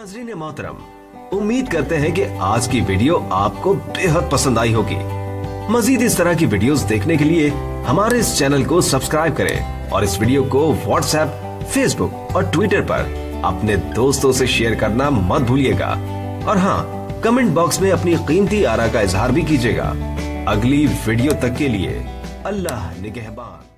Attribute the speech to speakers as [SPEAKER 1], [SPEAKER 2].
[SPEAKER 1] नाज़रीन मोहतरम, उम्मीद करते हैं कि आज की वीडियो आपको बेहद पसंद आई होगी। मजीद इस तरह की वीडियोस देखने के लिए हमारे इस चैनल को सब्सक्राइब करें और इस वीडियो को व्हाट्सएप, फेसबुक और ट्विटर पर अपने दोस्तों से शेयर करना मत भूलिएगा। और हाँ, कमेंट बॉक्स में अपनी कीमती आरा का इजहार भी कीजिएगा। अगली वीडियो तक के लिए अल्लाह निगहबान।